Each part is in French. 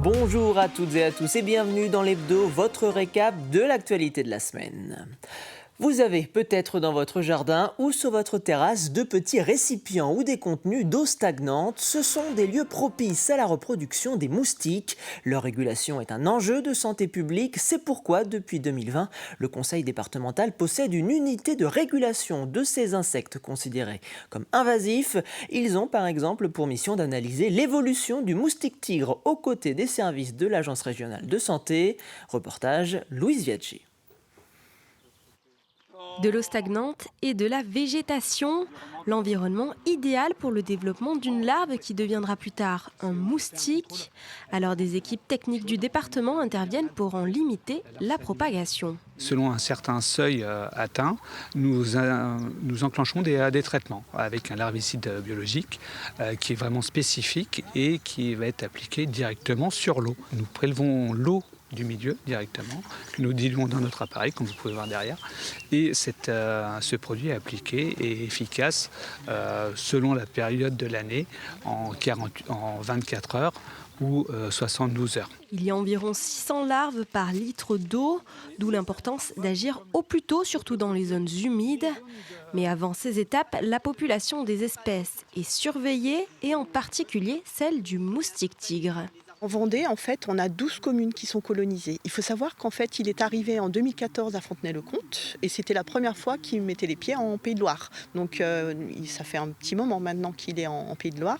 Bonjour à toutes et à tous et bienvenue dans l'Hebdo, votre récap de l'actualité de la semaine. Vous avez peut-être dans votre jardin ou sur votre terrasse de petits récipients ou des contenus d'eau stagnante. Ce sont des lieux propices à la reproduction des moustiques. Leur régulation est un enjeu de santé publique. C'est pourquoi, depuis 2020, le conseil départemental possède une unité de régulation de ces insectes considérés comme invasifs. Ils ont par exemple pour mission d'analyser l'évolution du moustique tigre aux côtés des services de l'Agence régionale de santé. Reportage Louise Viaggi. De l'eau stagnante et de la végétation, l'environnement idéal pour le développement d'une larve qui deviendra plus tard un moustique. Alors des équipes techniques du département interviennent pour en limiter la propagation. Selon un certain seuil atteint, nous enclenchons des traitements avec un larvicide biologique qui est vraiment spécifique et qui va être appliqué directement sur l'eau. Nous prélevons l'eau du milieu directement, que nous diluons dans notre appareil, comme vous pouvez voir derrière. Et ce produit est appliqué et efficace selon la période de l'année en 24 heures ou 72 heures. Il y a environ 600 larves par litre d'eau, d'où l'importance d'agir au plus tôt, surtout dans les zones humides. Mais avant ces étapes, la population des espèces est surveillée et en particulier celle du moustique tigre. En Vendée, en fait, on a 12 communes qui sont colonisées. Il faut savoir qu'en fait, il est arrivé en 2014 à Fontenay-le-Comte et c'était la première fois qu'il mettait les pieds en Pays de Loire. Donc, ça fait un petit moment maintenant qu'il est en Pays de Loire.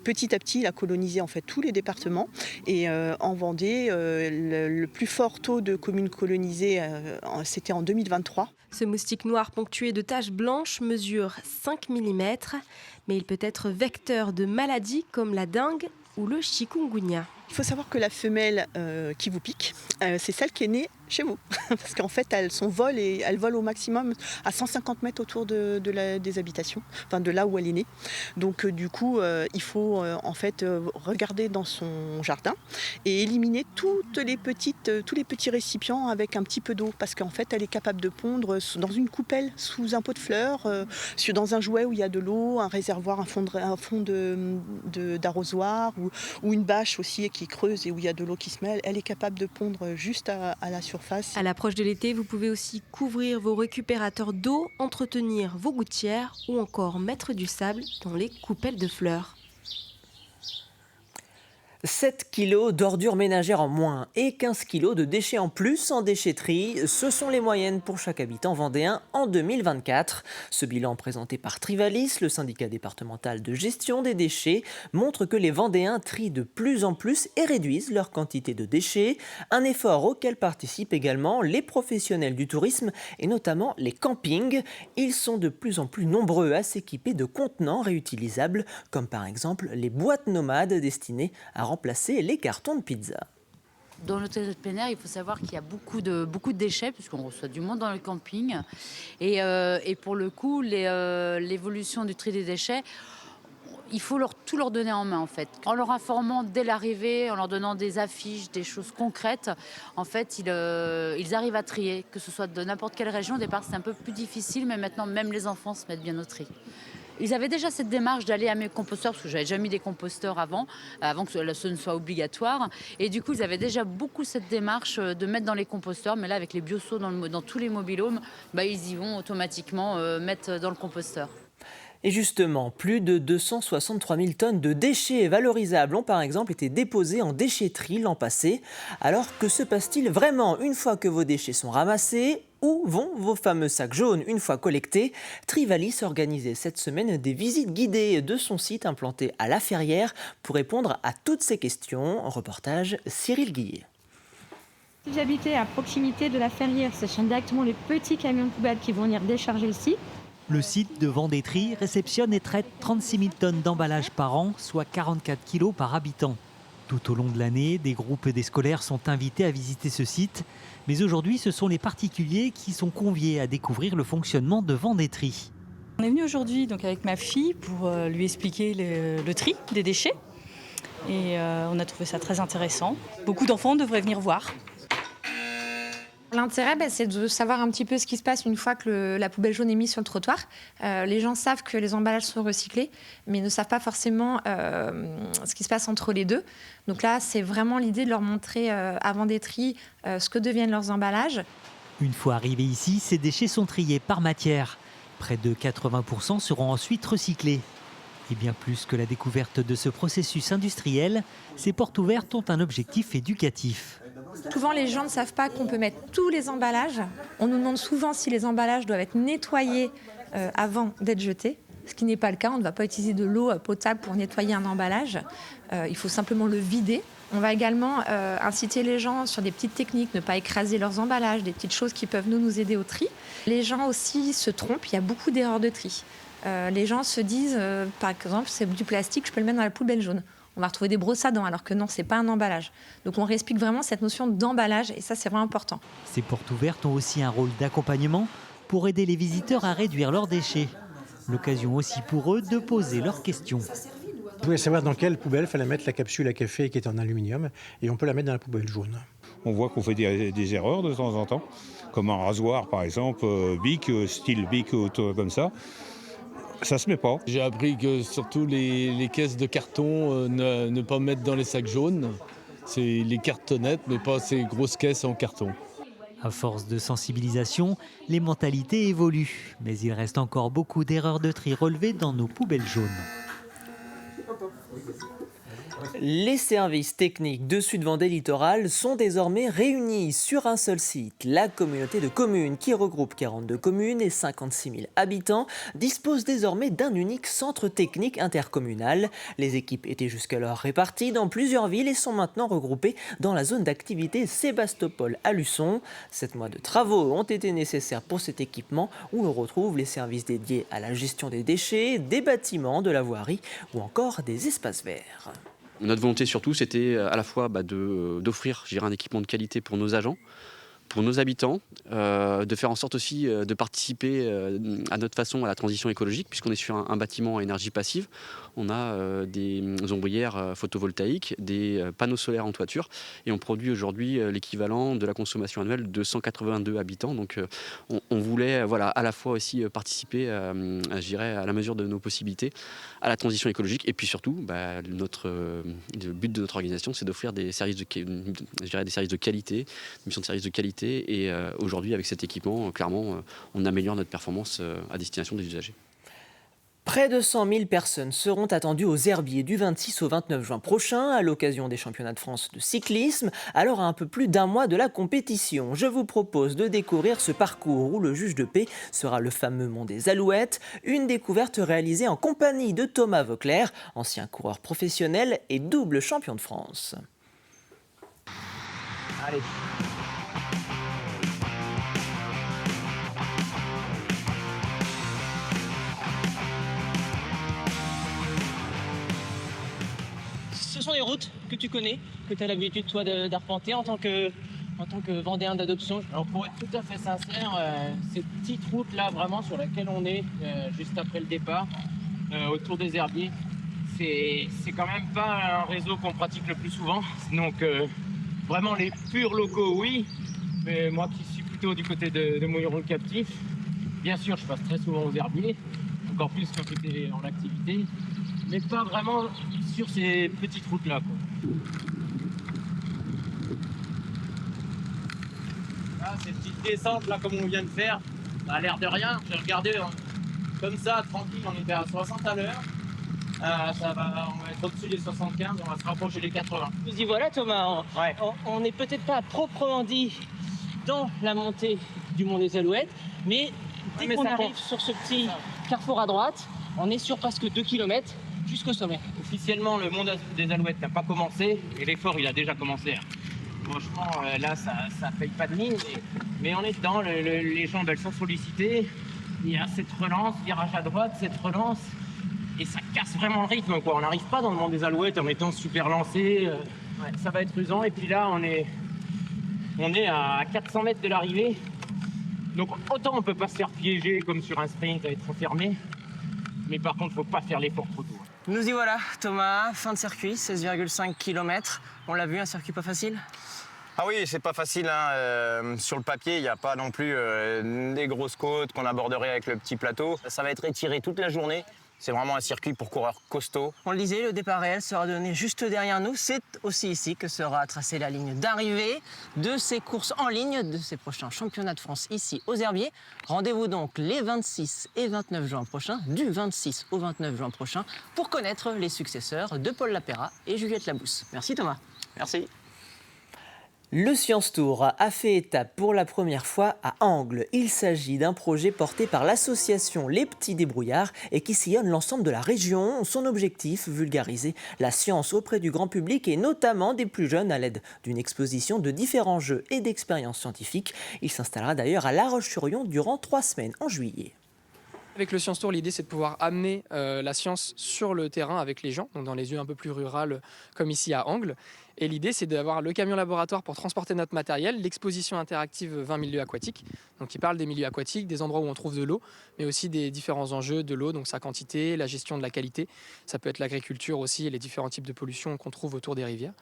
Petit à petit, il a colonisé en fait tous les départements. Et en Vendée, le plus fort taux de communes colonisées, c'était en 2023. Ce moustique noir ponctué de taches blanches mesure 5 mm, mais il peut être vecteur de maladies comme la dengue ou le chikungunya. Il faut savoir que la femelle qui vous pique, c'est celle qui est née chez vous. Parce qu'en fait, elle vole au maximum à 150 mètres autour des habitations, enfin de là où elle est née. Donc du coup, il faut en fait regarder dans son jardin et éliminer tous les petits récipients avec un petit peu d'eau. Parce qu'en fait, elle est capable de pondre dans une coupelle, sous un pot de fleurs, dans un jouet où il y a de l'eau, un réservoir, un fond d'arrosoir ou une bâche aussi qui creuse et où il y a de l'eau qui se mêle. Elle est capable de pondre juste à la surface. À l'approche de l'été, vous pouvez aussi couvrir vos récupérateurs d'eau, entretenir vos gouttières ou encore mettre du sable dans les coupelles de fleurs. 7 kilos d'ordures ménagères en moins et 15 kilos de déchets en plus en déchetterie, ce sont les moyennes pour chaque habitant vendéen en 2024. Ce bilan présenté par Trivalis, le syndicat départemental de gestion des déchets, montre que les Vendéens trient de plus en plus et réduisent leur quantité de déchets. Un effort auquel participent également les professionnels du tourisme et notamment les campings. Ils sont de plus en plus nombreux à s'équiper de contenants réutilisables, comme par exemple les boîtes nomades destinées à remplacer les cartons de pizza. Dans l'hôtel de plein air, il faut savoir qu'il y a beaucoup de déchets, puisqu'on reçoit du monde dans le camping. Et pour le coup, l'évolution du tri des déchets, il faut tout leur donner en main, en fait. En leur informant dès l'arrivée, en leur donnant des affiches, des choses concrètes, en fait, ils arrivent à trier, que ce soit de n'importe quelle région. Au départ, c'est un peu plus difficile, mais maintenant, même les enfants se mettent bien au tri. Ils avaient déjà cette démarche d'aller à mes composteurs, parce que j'avais déjà mis des composteurs avant que ce ne soit obligatoire. Et du coup, ils avaient déjà beaucoup cette démarche de mettre dans les composteurs. Mais là, avec les bioseaux dans tous les mobil-homes, ils y vont automatiquement mettre dans le composteur. Et justement, plus de 263 000 tonnes de déchets valorisables ont par exemple été déposées en déchetterie l'an passé. Alors que se passe-t-il vraiment une fois que vos déchets sont ramassés ? Où vont vos fameux sacs jaunes une fois collectés ? Trivalis organisait cette semaine des visites guidées de son site implanté à La Ferrière pour répondre à toutes ces questions. Reportage Cyril Guillet. Si vous habitez à proximité de La Ferrière, sachant directement les petits camions de poubelle qui vont venir décharger ici. Le site de Vendétrie réceptionne et traite 36 000 tonnes d'emballage par an, soit 44 kilos par habitant. Tout au long de l'année, des groupes et des scolaires sont invités à visiter ce site. Mais aujourd'hui, ce sont les particuliers qui sont conviés à découvrir le fonctionnement de Vendétrie. On est venu aujourd'hui donc avec ma fille pour lui expliquer le tri des déchets. Et on a trouvé ça très intéressant. Beaucoup d'enfants devraient venir voir. L'intérêt, c'est de savoir un petit peu ce qui se passe une fois que la poubelle jaune est mise sur le trottoir. Les gens savent que les emballages sont recyclés, mais ne savent pas forcément ce qui se passe entre les deux. Donc là, c'est vraiment l'idée de leur montrer, avant des tris, ce que deviennent leurs emballages. Une fois arrivés ici, ces déchets sont triés par matière. Près de 80% seront ensuite recyclés. Et bien plus que la découverte de ce processus industriel, ces portes ouvertes ont un objectif éducatif. Souvent, les gens ne savent pas qu'on peut mettre tous les emballages. On nous demande souvent si les emballages doivent être nettoyés avant d'être jetés, ce qui n'est pas le cas. On ne va pas utiliser de l'eau potable pour nettoyer un emballage. Il faut simplement le vider. On va également inciter les gens sur des petites techniques, ne pas écraser leurs emballages, des petites choses qui peuvent nous aider au tri. Les gens aussi se trompent, il y a beaucoup d'erreurs de tri. Les gens se disent, par exemple, c'est du plastique, je peux le mettre dans la poubelle jaune. On va retrouver des brosses à dents, alors que non, ce n'est pas un emballage. Donc on réexplique vraiment cette notion d'emballage, et ça, c'est vraiment important. Ces portes ouvertes ont aussi un rôle d'accompagnement pour aider les visiteurs à réduire leurs déchets. L'occasion aussi pour eux de poser leurs questions. Je voulais savoir dans quelle poubelle il fallait mettre la capsule à café qui est en aluminium, et on peut la mettre dans la poubelle jaune. On voit qu'on fait des erreurs de temps en temps, comme un rasoir par exemple, Bic, style Bic, comme ça. Ça se met pas. J'ai appris que surtout les caisses de carton, ne pas mettre dans les sacs jaunes. C'est les cartonnettes, mais pas ces grosses caisses en carton. À force de sensibilisation, les mentalités évoluent. Mais il reste encore beaucoup d'erreurs de tri relevées dans nos poubelles jaunes. Les services techniques de Sud-Vendée Littoral sont désormais réunis sur un seul site. La communauté de communes, qui regroupe 42 communes et 56 000 habitants, dispose désormais d'un unique centre technique intercommunal. Les équipes étaient jusqu'alors réparties dans plusieurs villes et sont maintenant regroupées dans la zone d'activité Sébastopol à Luçon. 7 mois de travaux ont été nécessaires pour cet équipement où l'on retrouve les services dédiés à la gestion des déchets, des bâtiments, de la voirie ou encore des espaces verts. Notre volonté surtout, c'était à la fois d'offrir un équipement de qualité pour nos agents, pour nos habitants, de faire en sorte aussi de participer à notre façon à la transition écologique, puisqu'on est sur un bâtiment à énergie passive. On a des ombrières photovoltaïques, des panneaux solaires en toiture, et on produit aujourd'hui l'équivalent de la consommation annuelle de 182 habitants. Donc on voulait à la fois aussi participer, à la mesure de nos possibilités, à la transition écologique. Et puis surtout, le but de notre organisation, c'est d'offrir des services des services de qualité, des missions de services de qualité. Et aujourd'hui, avec cet équipement, clairement, on améliore notre performance à destination des usagers. Près de 100 000 personnes seront attendues aux Herbiers du 26 au 29 juin prochain à l'occasion des championnats de France de cyclisme. Alors à un peu plus d'un mois de la compétition, je vous propose de découvrir ce parcours où le juge de paix sera le fameux Mont des Alouettes, une découverte réalisée en compagnie de Thomas Vauclair, ancien coureur professionnel et double champion de France. Allez. Ce sont des routes que tu connais, que tu as l'habitude toi d'arpenter en tant que Vendéen d'adoption. Alors pour être tout à fait sincère, ces petites routes là vraiment sur laquelle on est juste après le départ, autour des Herbiers, c'est quand même pas un réseau qu'on pratique le plus souvent. Donc vraiment les purs locaux oui, mais moi qui suis plutôt du côté de Mouilleron-le-Captif, bien sûr je passe très souvent aux Herbiers, encore plus quand j'étais en activité, mais pas vraiment sur ces petites routes-là. Là, ces petites descentes, là, comme on vient de faire, ça a l'air de rien. J'ai regardé comme ça, tranquille, on était à 60 à l'heure. On va être au-dessus des 75, on va se rapprocher des 80. Nous y voilà, Thomas. On n'est peut-être pas proprement dit dans la montée du Mont des Alouettes, mais dès qu'on arrive sur ce petit carrefour à droite, on est sur presque 2 km. Jusqu'au sommet. Officiellement, le Mont des Alouettes n'a pas commencé et l'effort il a déjà commencé. Franchement, là, ça paye pas de mine, mais on est dedans. Les jambes elles sont sollicitées. Il y a cette relance, virage à droite, cette relance, et ça casse vraiment le rythme. On n'arrive pas dans le Mont des Alouettes en étant super lancé. Ça va être usant. Et puis là, on est à 400 mètres de l'arrivée. Donc autant on peut pas se faire piéger comme sur un sprint à être enfermé, mais par contre, faut pas faire l'effort trop tôt. Nous y voilà, Thomas, fin de circuit, 16,5 km. On l'a vu, un circuit pas facile? Ah oui, c'est pas facile. Sur le papier, il n'y a pas non plus des grosses côtes qu'on aborderait avec le petit plateau. Ça va être étiré toute la journée. C'est vraiment un circuit pour coureurs costauds. On le disait, le départ réel sera donné juste derrière nous. C'est aussi ici que sera tracée la ligne d'arrivée de ces courses en ligne, de ces prochains championnats de France ici aux Herbiers. Rendez-vous donc les 26 et 29 juin prochains, du 26 au 29 juin prochain, pour connaître les successeurs de Paul Lapéra et Juliette Labousse. Merci Thomas. Merci. Le Science Tour a fait étape pour la première fois à Angles. Il s'agit d'un projet porté par l'association Les Petits Débrouillards et qui sillonne l'ensemble de la région. Son objectif, vulgariser la science auprès du grand public et notamment des plus jeunes à l'aide d'une exposition de différents jeux et d'expériences scientifiques. Il s'installera d'ailleurs à La Roche-sur-Yon durant 3 semaines en juillet. Avec le Science Tour, l'idée c'est de pouvoir amener la science sur le terrain avec les gens, donc dans les lieux un peu plus ruraux comme ici à Angles. Et l'idée c'est d'avoir le camion laboratoire pour transporter notre matériel, l'exposition interactive 20 milieux aquatiques, donc qui parle des milieux aquatiques, des endroits où on trouve de l'eau, mais aussi des différents enjeux de l'eau, donc sa quantité, la gestion de la qualité. Ça peut être l'agriculture aussi et les différents types de pollution qu'on trouve autour des rivières.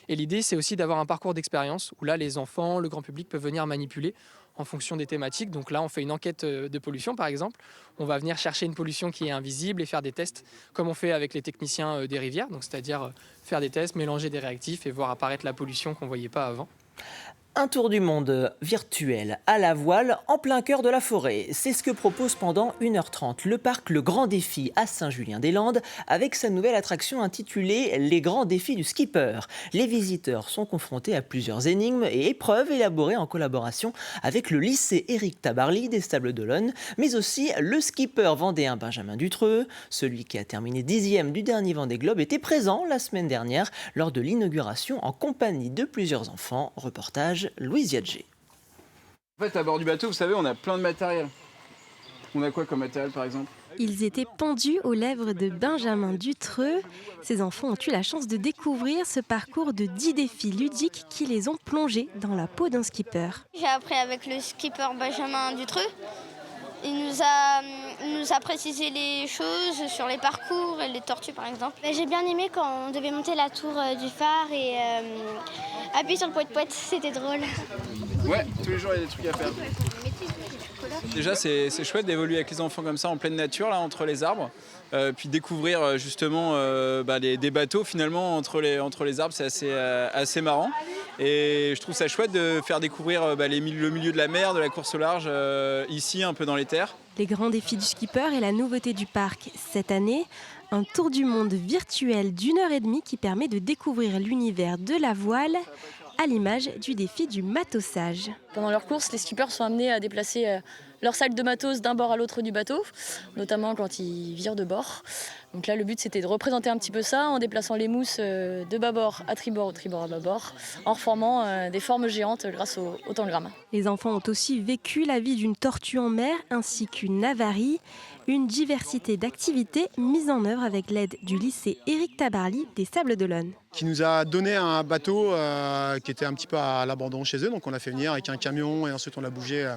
Et l'idée c'est aussi d'avoir un parcours d'expérience où là les enfants, le grand public peuvent venir manipuler en fonction des thématiques. Donc là, on fait une enquête de pollution, par exemple. On va venir chercher une pollution qui est invisible et faire des tests, comme on fait avec les techniciens des rivières, donc c'est-à-dire faire des tests, mélanger des réactifs et voir apparaître la pollution qu'on ne voyait pas avant. Un tour du monde virtuel à la voile en plein cœur de la forêt. C'est ce que propose pendant 1h30 le parc Le Grand Défi à Saint-Julien-des-Landes avec sa nouvelle attraction intitulée Les Grands Défis du Skipper. Les visiteurs sont confrontés à plusieurs énigmes et épreuves élaborées en collaboration avec le lycée Éric Tabarly des Sables-d'Olonne, mais aussi le skipper vendéen Benjamin Dutreux. Celui qui a terminé 10e du dernier Vendée Globe était présent la semaine dernière lors de l'inauguration en compagnie de plusieurs enfants. Reportage Louise Yadjé. En fait, à bord du bateau, vous savez, on a plein de matériel. On a quoi comme matériel, par exemple ? Ils étaient pendus aux lèvres de Benjamin Dutreux. Ces enfants ont eu la chance de découvrir ce parcours de 10 défis ludiques qui les ont plongés dans la peau d'un skipper. J'ai appris avec le skipper Benjamin Dutreux. Il nous a précisé les choses sur les parcours et les tortues par exemple. J'ai bien aimé quand on devait monter la tour du phare et appuyer sur le poète-poète, c'était drôle. Ouais, tous les jours il y a des trucs à faire. Déjà c'est chouette d'évoluer avec les enfants comme ça en pleine nature, là, entre les arbres. Puis découvrir justement des bateaux finalement entre les arbres, c'est assez marrant. Et je trouve ça chouette de faire découvrir le milieu de la mer, de la course au large, ici un peu dans les terres. Les grands défis du skipper est la nouveauté du parc cette année. Un tour du monde virtuel d'1h30 qui permet de découvrir l'univers de la voile à l'image du défi du matossage. Pendant leur course, les skippers sont amenés à déplacer leur sac de matos d'un bord à l'autre du bateau, notamment quand ils virent de bord. Donc là, le but, c'était de représenter un petit peu ça en déplaçant les mousses de bâbord à tribord ou tribord à bâbord, en reformant des formes géantes grâce au tangram. Les enfants ont aussi vécu la vie d'une tortue en mer ainsi qu'une avarie. Une diversité d'activités mises en œuvre avec l'aide du lycée Éric Tabarly des Sables-d'Olonne. Qui nous a donné un bateau qui était un petit peu à l'abandon chez eux. Donc on l'a fait venir avec un camion et ensuite on l'a bougé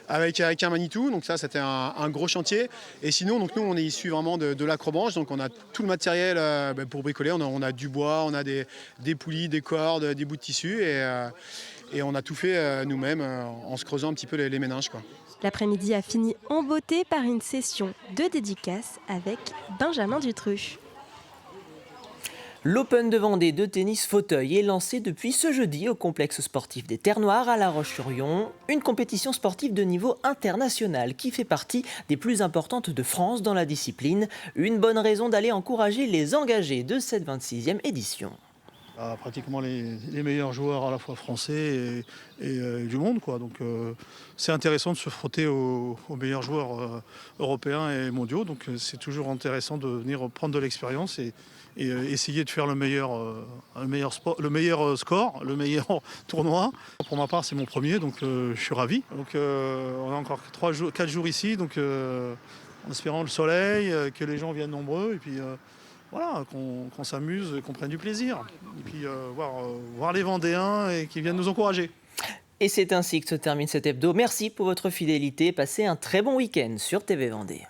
avec un Manitou. Donc ça c'était un gros chantier. Et sinon donc nous on est issus vraiment de l'acrobranche. Donc on a tout le matériel pour bricoler. On a du bois, on a des poulies, des cordes, des bouts de tissu et on a tout fait nous-mêmes en se creusant un petit peu les méninges, quoi. L'après-midi a fini en beauté par une session de dédicace avec Benjamin Dutreux. L'Open de Vendée de tennis fauteuil est lancé depuis ce jeudi au complexe sportif des Terres Noires à La Roche-sur-Yon. Une compétition sportive de niveau international qui fait partie des plus importantes de France dans la discipline. Une bonne raison d'aller encourager les engagés de cette 26e édition. Pratiquement les meilleurs joueurs à la fois français et du monde, quoi. Donc c'est intéressant de se frotter aux meilleurs joueurs européens et mondiaux. Donc c'est toujours intéressant de venir prendre de l'expérience et essayer de faire le meilleur score, le meilleur tournoi. Pour ma part, c'est mon premier, donc je suis ravi. Donc on a encore 4 jours ici, donc en espérant le soleil, que les gens viennent nombreux et puis voilà, qu'on s'amuse, qu'on prenne du plaisir. Et puis voir les Vendéens et qu'ils viennent nous encourager. Et c'est ainsi que se termine cet hebdo. Merci pour votre fidélité. Passez un très bon week-end sur TV Vendée.